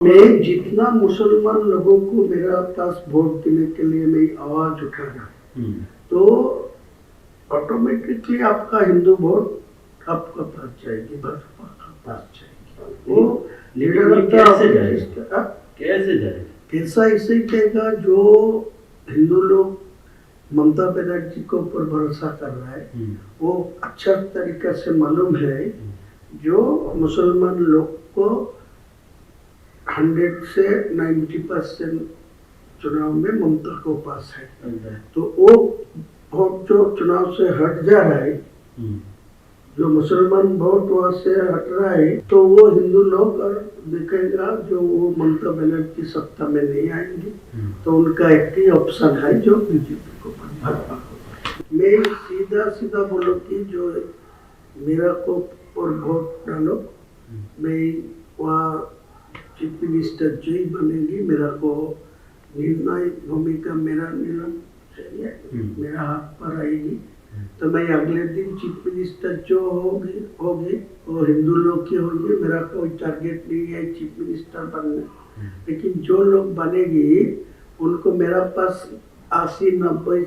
मैं जितना मुसलमान लोगों को मेरा पास वोट देने के लिए मैं आवाज उठाना तो ऑटोमेटिकली आपका हिंदू वोट आपका पास जाएगी, भाजपा का पास जाएगी। वो लीडर कैसे जाएगा? कैसा ऐसे ही कहेगा जो हिंदू लोग ममता बनर्जी को ऊपर भरोसा कर रहा है, वो अच्छा तरीका से मालूम है जो मुसलमान लोग को 100 से 90% चुनाव में ममता को पास है। तो वो वोट जो चुनाव से हट जा रहा है, जो मुसलमान वोट वहाँ से हट रहा है, तो वो हिंदू लोग और दिखेगा जो वो ममता बनर्जी सत्ता में नहीं आएंगे, तो उनका एक ही ऑप्शन है जो बीजेपी को, भाजपा को। मैं सीधा बोलो कि जो मेरा को और वोट डालो, मैं वहाँ चीफ मिनिस्टर जो ही बनेगी, मेरा को निर्णय भूमिका मेरा निर्णय चाहिए, मेरा हाथ पर आएगी, तो मैं अगले दिन चीफ मिनिस्टर जो होगी वो हिंदू लोग की होगी। मेरा कोई टारगेट नहीं है चीफ मिनिस्टर बनने, लेकिन जो लोग बनेगी उनको मेरा पास 80-90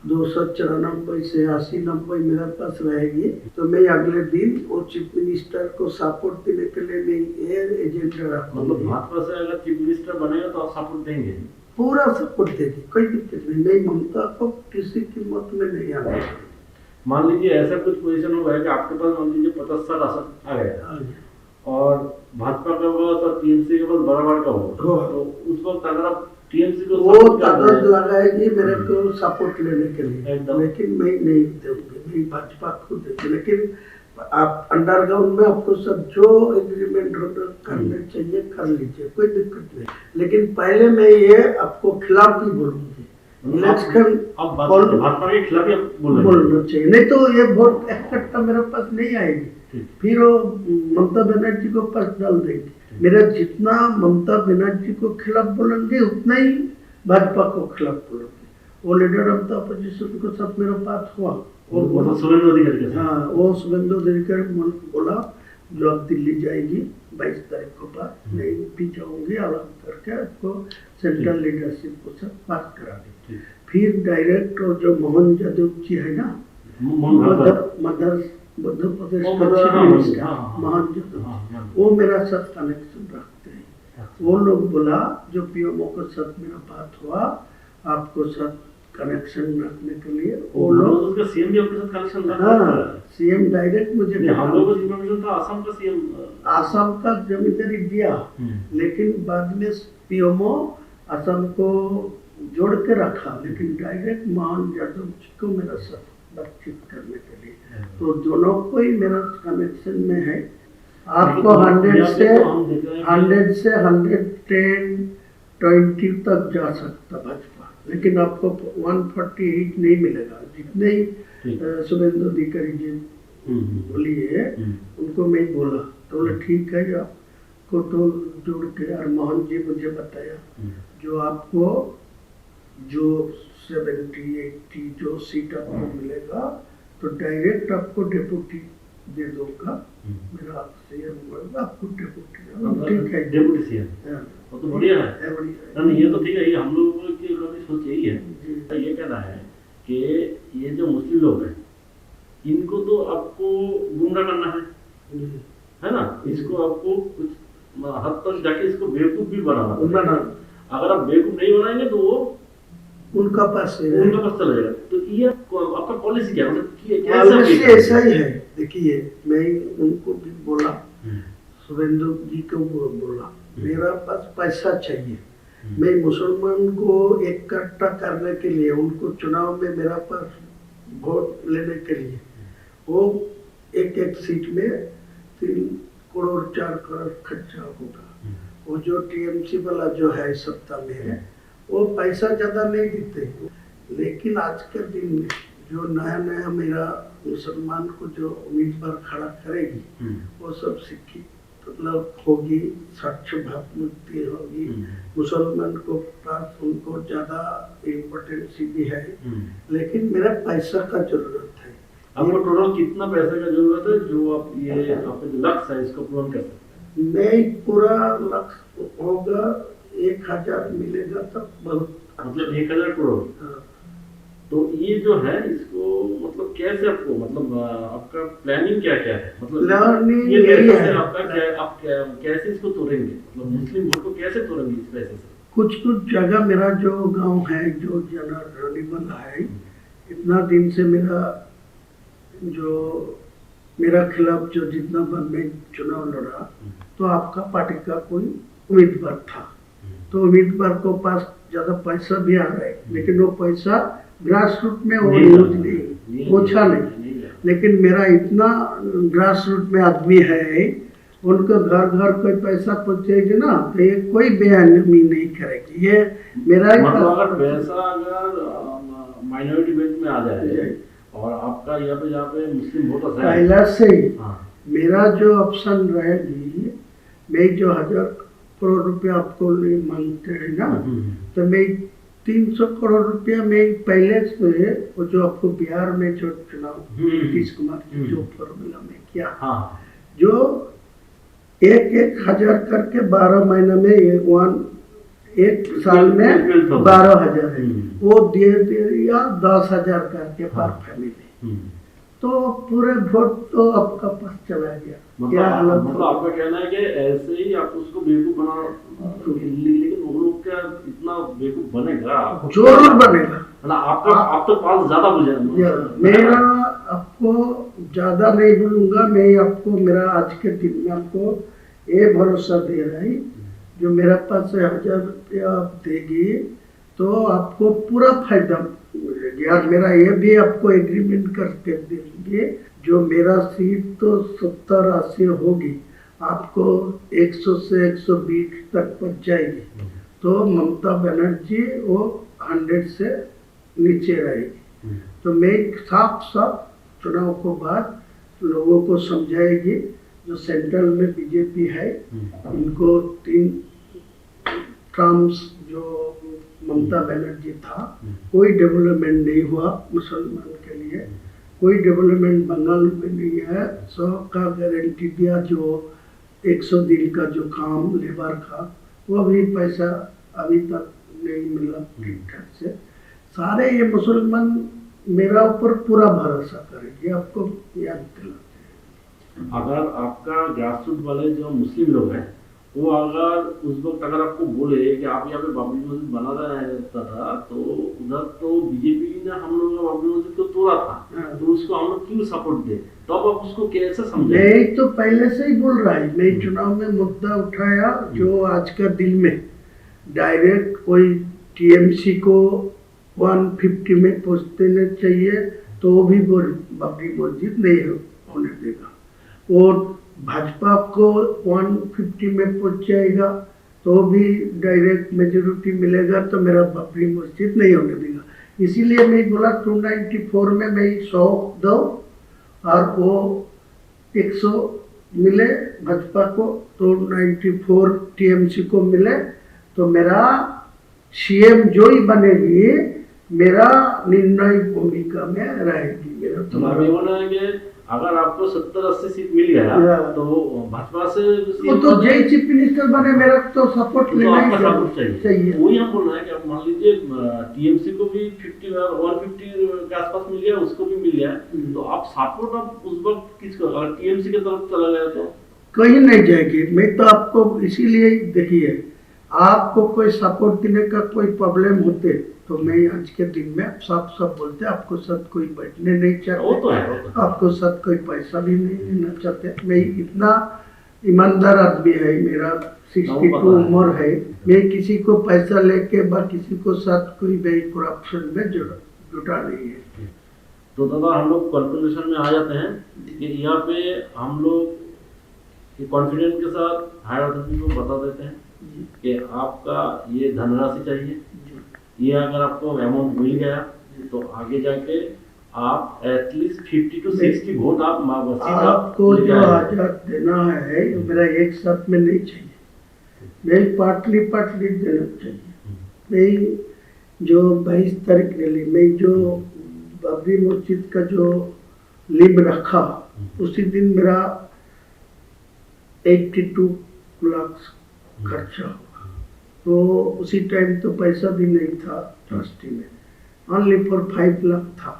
294 से 80-90 मेरा पास रहेगी, तो मैं अगले दिन वो चीफ मिनिस्टर को सपोर्ट देने के लिए मैं ये एजेंडा रखूंगा। मतलब भाजपा से अगर चीफ मिनिस्टर बनेगा तो आप सपोर्ट देंगे? पूरा सपोर्ट देगी, कोई दिक्कत नहीं। ममता को किसी कीमत में नहीं आना। मान लीजिए ऐसा कुछ पोजीशन होगा कि आपके पास मान लीजिए 75 राशन आ गया और भाजपा का होगा तो टीएमसी के पास बराबर का होगा, तो उस वक्त अगर आप टीएमसी को वो ताकत लगाएगी मेरे को सपोर्ट लेने के लिए, लेकिन मैं नहीं दूंगी, मैं भाजपा को दूंगी। लेकिन आप अंडरग्राउंड में आपको सब जो एग्रीमेंट करने चाहिए कर लीजिए, कोई दिक्कत नहीं। लेकिन पहले मैं ये आपको खिलाफ ही बोलूंगी, इलेक्शन भाजपा के खिलाफ ही बोलना चाहिए, नहीं तो ये वोट इकट्ठा मेरे पास नहीं आएगी, फिर वो ममता बनर्जी को पास डाल देंगे। मेरा जितना ममता बनर्जी को खिलाफ बोलेंगे उतना ही भाजपा को खिलाफ बोलेंगे। वो लीडर ऑफ द अपोजिशन को सब मेरे पास हुआ, वो शुभेंदु अधिकारी, हाँ वो शुभेंदु अधिकारी बोला जो अब दिल्ली जाएगी 22 तारीख को बाद, मैं भी जाऊंगी, अलग करके आपको सेंट्रल लीडरशिप को सब बात करा दी। फिर डायरेक्ट जो मोहन यादव जी है ना, मध्य प्रदेश का चीफ मिनिस्टर मोहन यादव, वो मेरा साथ कनेक्शन रखते हैं। वो लोग बोला जो पीएमओ के साथ मेरा बात हुआ, आपको साथ कनेक्शन रखने के लिए वो लोग, उसका सीएम भी अपने साथ कनेक्शन रखा। हाँ सीएम डायरेक्ट मुझे, हम लोगों को इन्फॉर्मेशन था आसाम का सीएम, आसाम का जमींदारी दिया, लेकिन बाद में पीएमओ आसाम को जोड़ के रखा, लेकिन डायरेक्ट मोहन यादव जी को मेरा साथ बातचीत करने के लिए, तो दोनों को ही मेरा कनेक्शन में है। आपको 100 से 110-120 तक जा सकता भाजपा, लेकिन आपको 148 नहीं मिलेगा। जितने ही शुभेंदु अधिकारी जी बोली है उनको मैं बोला, तो बोले ठीक है आपको तो जोड़ के, और मोहन जी मुझे बताया जो आपको जो 70-80 जो सीट आपको मिलेगा तो डायरेक्ट आपको डेप्यूटी दे दूंगा, मेरा सीएम आपको डेप्यूटी, ठीक है डेप्यूटी सीएम, वो तो बढ़िया है। नहीं ये तो ठीक है, ये हम लोगों की सोच यही है। ये कहना है कि ये जो मुस्लिम लोग हैं इनको तो आपको गुमराह करना है ना, इसको आपको कुछ हद तक जाके इसको बेवकूफ भी बनाना। अगर आप बेवकूफ नहीं बनाएंगे तो वो उनका पास चला जाएगा। तो ये आपका पॉलिसी क्या, मतलब पॉलिसी ऐसा ही है। देखिए मैं उनको भी बोला, शुभेंदु जी को बोला मेरा पास पैसा चाहिए, मैं मुसलमान को इकट्ठा करने के लिए, उनको चुनाव में मेरा पास वोट लेने के लिए, वो एक सीट में 3 करोड़ 4 करोड़ खर्चा होगा। वो जो टीएमसी वाला जो है सत्ता में है वो पैसा ज्यादा नहीं देते, लेकिन आज के दिन में जो नया मेरा मुसलमान को जो उम्मीदवार खड़ा करेगी वो सब शिक्षित मतलब होगी, स्वच्छ भावमुक्ति होगी, मुसलमान को पास उनको ज्यादा इम्पोर्टेंस भी है, लेकिन मेरा पैसा का जरूरत है। आपको टोटल कितना पैसे का जरूरत है जो आप ये आपका जो लक्ष्य है इसको पूर्ण कर सकते हैं? नहीं, पूरा लक्ष्य होगा 1000 मिलेगा तब बहुत। मतलब 1000 करोड़। हाँ। तो ये जो है इसको मतलब कैसे आपको मतलब आपका प्लानिंग क्या क्या है मतलब प्लानिंग ये यही पैसे से है। आपका क्या आप कैसे इसको तोड़ेंगे मतलब मुस्लिम वोट को कैसे तोड़ेंगे इस पैसे से? कुछ जगह मेरा जो गांव है, जो जनरली बना है, इतना दिन से जो मेरा खिलाफ जो जितना बार मैं चुनाव लड़ा, तो आपका पार्टी का कोई उम्मीदवार था, तो उम्मीदवार को पास ज्यादा पैसा भी आ रहा है, लेकिन वो पैसा ग्रास रूट में वो यूज नहीं, पहुंचा नहीं। लेकिन मेरा इतना ग्रास रूट में आदमी है, उनको घर घर कोई पैसा पहुंचेगी ना, तो ये कोई बेईमानी नहीं करेगी। ये मेरा ही मतलब अगर पैसा अगर माइनॉरिटी बेल्ट में आ जाए और आपका यहाँ पे मुस्लिम वोटर्स है पहला से ही हाँ। मेरा जो ऑप्शन रहेगी, मैं जो 1000 करोड़ रुपया आपको मांगते हैं ना, तो मैं 300 करोड़ रुपया में पहले से वो जो आपको बिहार में जो चुनाव नीतीश कुमार की जो फॉर्मूला में किया, हाँ। जो 1,000 करके 12 महीने में एक साल में 12,000 है, वो दे दिया 10,000 करके पर फैमिली, तो पूरे वोट तो आपका पास चला गया। क्या हालत? मतलब आपका कहना है कि ऐसे ही आप उसको बेवकूफ बना, लेकिन वो लोग क्या इतना बेवकूफ बनेगा? जरूर बनेगा। मतलब आपका आप तो पास ज्यादा बुझे। मेरा आपको ज्यादा नहीं बोलूंगा, मैं आपको मेरा आज के दिन में आपको ये भरोसा दे रहा है, जो मेरा पास 1000 रुपया आप देगी तो आपको पूरा फायदा मिलेगा। और मेरा ये भी आपको एग्रीमेंट करके देंगे, जो मेरा सीट तो 70-80 होगी, आपको 100 से 120 तक पहुंच जाएगी, तो ममता बनर्जी वो 100 से नीचे रहेगी। तो मैं साफ चुनाव को बाद लोगों को समझाएगी, जो सेंट्रल में बीजेपी है, इनको 3 टर्म्स जो ममता बनर्जी था, कोई डेवलपमेंट नहीं हुआ मुसलमान के लिए, कोई डेवलपमेंट बंगाल में नहीं है। 100 का गारंटी दिया, जो 100 दिन का जो काम लेबर का, वो भी पैसा अभी तक नहीं मिला ठीक ठाक से। सारे ये मुसलमान मेरा ऊपर पूरा भरोसा करेंगे, आपको याद दिलाते हैं। अगर आपका ग्रासरूट वाले जो मुस्लिम लोग हैं, वो अगर उस वक्त अगर आपको बोले कि आप यहाँ पे बाबरी मस्जिद बना रहता था, तो उधर तो बीजेपी ने हम लोग बाबरी मस्जिद को तोड़ा था, तो उसको हम लोग क्यों सपोर्ट दे, तो आप उसको कैसे समझे? मैं तो पहले से ही बोल रहा है, मैं चुनाव में मुद्दा उठाया, जो आज का दिन में डायरेक्ट कोई टीएमसी को 150 में पहुंच देना चाहिए, तो भी बाबरी मस्जिद नहीं होने देगा। और भाजपा को 150 में पहुंच जाएगा, तो भी डायरेक्ट मेजोरिटी मिलेगा, तो मेरा बाबरी मस्जिद नहीं होने देगा। इसीलिए मैं बोला 294 में मैं 100 दो और वो 100 मिले भाजपा को, 294 टीएमसी को मिले, तो मेरा सीएम जो ही बनेगी, मेरा निर्णायक भूमिका में रहेगी। मेरा तो अगर आपको 70-80 सीट मिल गया तो भाजपा से वो तो जय चीफ मिनिस्टर बने, मेरा तो सपोर्ट लेना ही चाहिए। वही हम बोल रहे हैं कि आप मान लीजिए टीएमसी को भी 150 के आसपास मिल गया, उसको भी मिल गया, तो आप सपोर्ट आप उस वक्त किसको, अगर टीएमसी की तरफ चला गया तो कहीं नहीं जाएगी। मैं तो आपको इसीलिए देखिए, आपको कोई सपोर्ट देने का कोई प्रॉब्लम होते तो मैं आज के दिन में साफ बोलते, आपको साथ कोई बैठने नहीं चाहते, आपको साथ कोई पैसा भी नहीं देना चाहते। मैं इतना ईमानदार आदमी है, मेरा 62 उम्र है, मैं किसी को पैसा लेके बा किसी को साथ कोई भी करप्शन में जुटा नहीं है। तो दादा हम लोग कंक्लूजन में आ जाते हैं कि यहाँ पे हम लोग कॉन्फिडेंस के साथ हायर अथॉरिटी को बता देते हैं कि आपका ये धनराशि चाहिए, ये अगर आपको अमाउंट मिल गया तो आगे जाके आप एटलीस्ट 50 to 60 वोट आपको जो 1000 देना है, मेरा एक साथ में नहीं चाहिए, मैं पार्टली देना चाहिए। मैं जो 22 तारीख रैली में जो बाबरी मस्जिद का जो लिंब रखा, उसी दिन मेरा 82 लाख खर्चा होगा। तो उसी टाइम तो पैसा भी नहीं था ट्रस्टी में, ओनली फॉर 5 लाख था।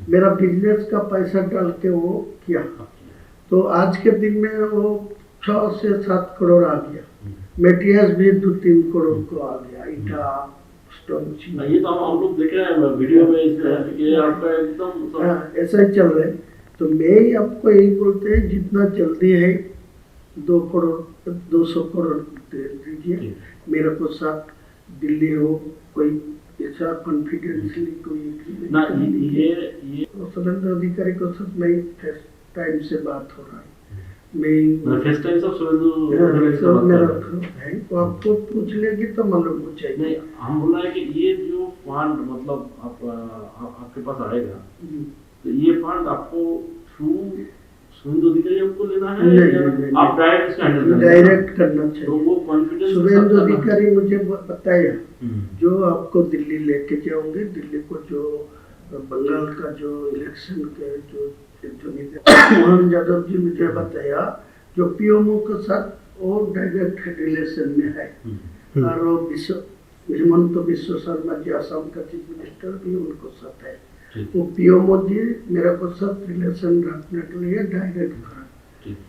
मेरा बिजनेस का पैसा डाल के वो किया। तो आज के दिन में वो 6 से 7 करोड़ आ गया। मेटेरियल्स भी 2-3 करोड़ को आ गया, ईटा स्टोन। ये तो हम लोग देख रहे हैं वीडियो में इसमें आपका एकदम ऐसा ही चल रहा है। तो मैं ही आपको यही बोलते हैं, जितना जल्दी है 2 करोड़ 200 करोड़ दे दीजिए मेरे को। साथ दिल्ली हो कोई ऐसा कॉन्फिडेंशियली कोई ना, ये सुरेंद्र अधिकारी को सब मैं टाइम से बात हो रहा है। मैं फर्स्ट टाइम सब सुरेंद्र मेरा है, तो आपको पूछ लेगी तो मालूम हो जाएगी। नहीं, हम बोल रहे हैं कि ये जो फंड मतलब आपके पास आएगा, तो ये फंड आपको थ्रू सुरेंद्र अधिकारी आपको लेना है नहीं, आप डायरेक्ट इसका हैंडल करना डायरेक्ट करना चाहिए। तो वो कॉन्फिडेंस सुरेंद्र अधिकारी मुझे बताया जो आपको दिल्ली लेके जाओगे, दिल्ली को जो बंगाल का जो इलेक्शन के जो मोहन यादव जी मुझे बताया, जो पीएमओ के साथ वो डायरेक्ट रिलेशन में है। और वो हिमंत बिश्व शर्मा जी असम का चीफ मिनिस्टर भी उनको साथ है। वो पीएमओ जी मेरे को साथ रिलेशन रखने के लिए डायरेक्ट करा।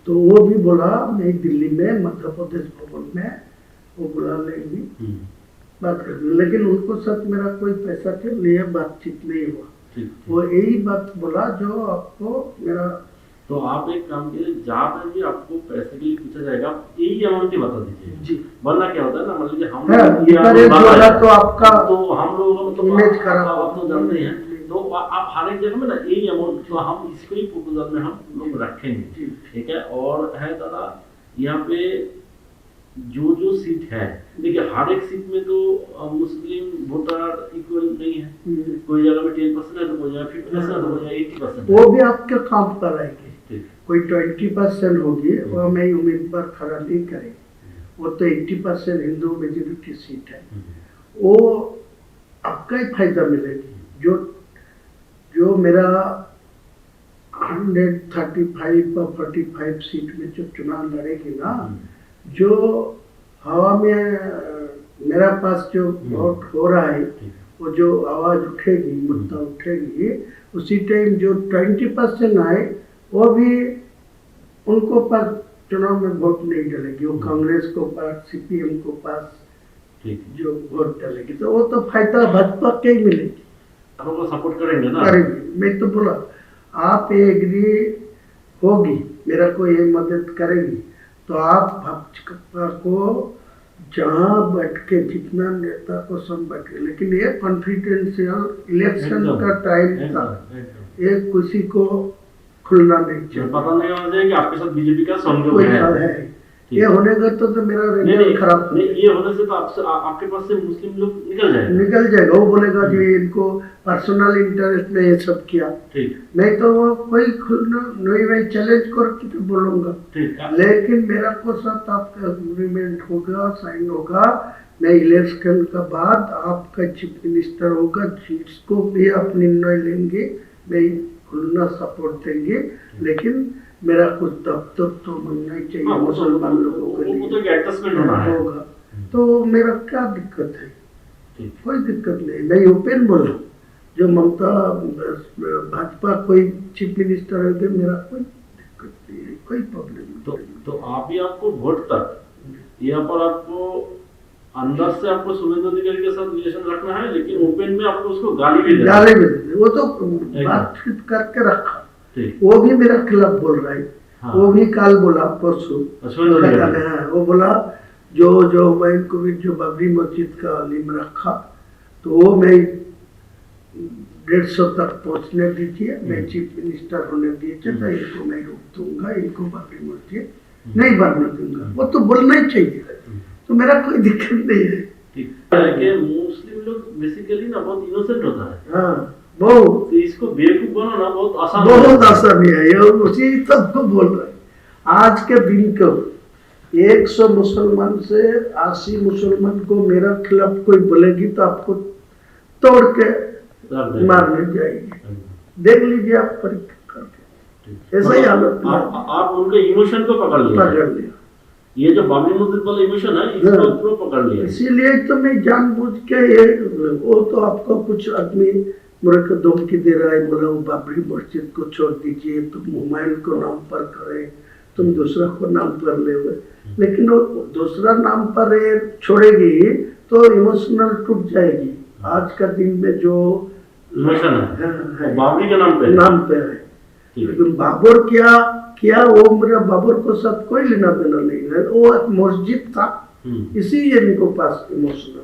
तो वो भी बोला मैं दिल्ली में मध्य प्रदेश भवन में वो बुला लेंगी, बात करेंगे। लेकिन उनको साथ मेरा कोई पैसा के लिए बातचीत नहीं हुआ। वो यही बात बोला जो आपको मेरा। तो आप एक काम कीजिए, जहाँ पर भी आपको पैसे के लिए पूछा जाएगा यही अमाउंट ही बता दीजिए जी। वरना क्या होता है ना, मान लीजिए हम तो आपका तो हम लोगों का मतलब इमेज खराब आप तो जानते हैं। तो आप हर एक जगह में ना यही अमाउंट, तो हम इसको ही प्रपोजल में हम लोग रखेंगे, ठीक है। और है दादा यहाँ पे जो सीट है, देखिए हर एक सीट में तो मुस्लिम वोटर इक्वल नहीं है। कोई जगह में 10% है, तो कोई जगह 50% है, तो कोई जगह 80%। वो भी आपके काम पर आएगी। कोई 20% होगी वो मैं उम्मीदवार खड़ा नहीं करेंगे। वो तो 80% हिंदू मेजोरिटी सीट है, वो आपका ही फायदा मिलेगी। जो मेरा 135 और 45 सीट में जो चुनाव लड़ेगी ना, जो हवा में मेरा पास जो वोट हो रहा है, वो जो आवाज उठेगी, मुद्दा उठेगी, उसी टाइम जो 20% आए वो भी उनको पास चुनाव में वोट नहीं डलेगी। वो कांग्रेस को पास, सीपीएम को पास जो वोट डलेगी, तो वो तो फायदा भाजपा के ही मिलेगी। आपको सपोर्ट करेंगे ना? करेंगे। मैं तो बोला आप ये एग्री होगी, मेरा को ये मदद करेगी, तो आप भाजपा को जहाँ बैठ के जितना नेता को सब बैठे, लेकिन ये कॉन्फिडेंशियल इलेक्शन का टाइम था, ये किसी को खुलना नहीं चाहिए। पता नहीं होना चाहिए कि आपके साथ बीजेपी का संयोग है। ये होने का तो मेरा रिजल्ट खराब नहीं, ये होने से तो आपके पास से मुस्लिम लोग निकल जाएगा। वो बोलेगा जी इनको पर्सनल इंटरेस्ट में ये सब किया। नहीं तो वो कोई नहीं, मैं चैलेंज करके तो बोलूंगा। लेकिन मेरा को साथ आपका एग्रीमेंट होगा, साइन होगा। मैं इलेक्शन का बाद आपका चीफ मिनिस्टर होगा, जिसको भी आप निर्णय लेंगे मैं खुलना सपोर्ट देंगे। लेकिन मेरा कुछ दफ्तर तो बनना ही चाहिए मुसलमान लोगों के लिए होगा। तो मेरा क्या दिक्कत है? कोई दिक्कत नहीं, मैं ओपन बोला। जो ममता भाजपा कोई चीफ मिनिस्टर है, मेरा कोई दिक्कत नहीं है, कोई प्रॉब्लम नहीं। तो आपको वोट तक यहाँ पर आपको अंदर से आपको सुरेंद्र अधिकारी के साथ रिलेशन रखना है, लेकिन ओपन में आपको उसको गाली भी देना है। वो तो बातचीत करके रखा। वो भी मेरा खिलाफ बोल रहा है। हाँ। वो भी काल बोला परसों, वो बोला जो मैं इनको भी जो बाबरी मस्जिद का लिम रखा, तो वो मैं 150 तक पहुंचने दीजिए, मैं चीफ मिनिस्टर होने दीजिए, तो इनको मैं रोक दूंगा, इनको बाबरी मस्जिद नहीं बनने दूंगा। वो तो बोलना ही चाहिए, तो मेरा कोई दिक्कत नहीं है। मुस्लिम लोग बेसिकली ना बहुत इनोसेंट होता है। हाँ, बहुत। इसको बेवकूफ बनाना बहुत आसान है। ये उसी सबको बोल रहे हैं। आज के दिन को 100 मुसलमान से 80 मुसलमान को मेरा खिलाफ कोई बोलेगी तो आपको तोड़ के मारने जाएगी। देख लीजिए आप परीक्षा करके, ऐसा ही हालत। आप उनके इमोशन को पकड़ लिया। ये जो बाबरी मस्जिद वाला इमोशन है इसको प्रो पकड़ लिया। इसीलिए तो मैं जानबूझ के ये, वो तो आपको कुछ आदमी मेरे को धमकी दे रहा है, बोला वो बाबरी मस्जिद को छोड़ दीजिए, तुम हुमायूं को नाम पर करें, तुम दूसरा को नाम पर ले हुए, लेकिन वो दूसरा नाम पर ये छोड़ेगी तो इमोशनल टूट जाएगी। आज का दिन में जो इमोशन है बाबरी के नाम पे है, लेकिन बाबर क्या वो मेरा बाबर को साथ कोई लेना देना नहीं है, वो एक मस्जिद था, इसीलिए इनको पास इमोशनल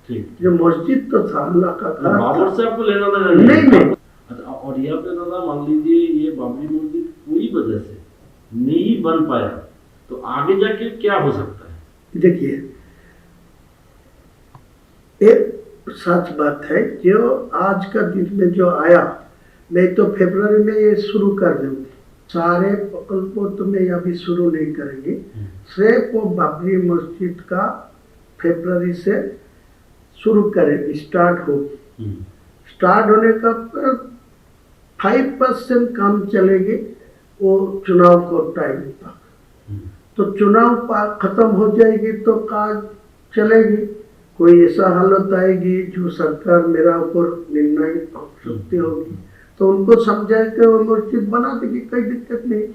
है। जो मस्जिद तो था अल्लाह का घर, बाबर से आपको लेना देना नहीं। अच्छा, और यहाँ पे दादा मान लीजिए ये बाबरी मस्जिद कोई वजह से नहीं बन पाया तो आगे जाके क्या हो सकता है? देखिए, एक सच बात है, जो आज का दिन में जो आया, मैं तो फरवरी में ये शुरू कर दूंगी, सारे प्रकल्पों तो मैं अभी शुरू नहीं करेंगे, सिर्फ वो बाबरी मस्जिद का फरवरी से शुरू करेंगे, स्टार्ट होगी। स्टार्ट होने का 5% काम चलेगी वो चुनाव को टाइम तक, तो चुनाव खत्म हो जाएगी तो काज चलेगी। कोई ऐसा हालत आएगी जो सरकार मेरा ऊपर निर्णय हो सकती होगी तो उनको समझाए कि वो मस्जिद बना देगी, कोई दिक्कत नहीं।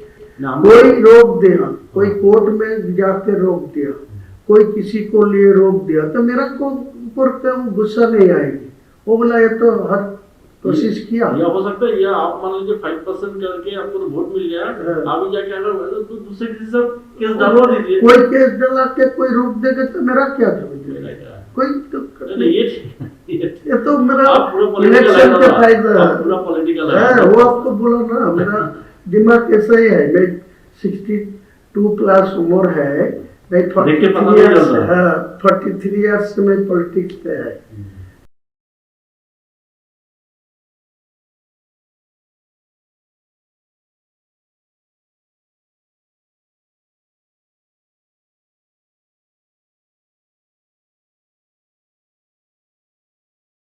कोई रोक दिया, कोई कोर्ट में जाके रोक दिया, कोई किसी को लिए रोक दिया तो मेरा को ऊपर गुस्सा नहीं आएगी, वो बोला ये तो हर कोशिश किया। या हो सकता है या आप मान लीजिए 5% करके आपको तो वोट मिल गया, आगे जाके अगर तो दूसरे किसी से केस डलवा दीजिए। कोई केस डला के कोई रोक देगा तो मेरा क्या समझ, कोई तो ये तो मेरा इलेक्शन के फायदा है, वो आपको बोला ना, मेरा दिमाग ऐसा ही है, मैं 62 प्लस उम्र है, मैं 43 इयर्स से मैं पॉलिटिक्स पे है।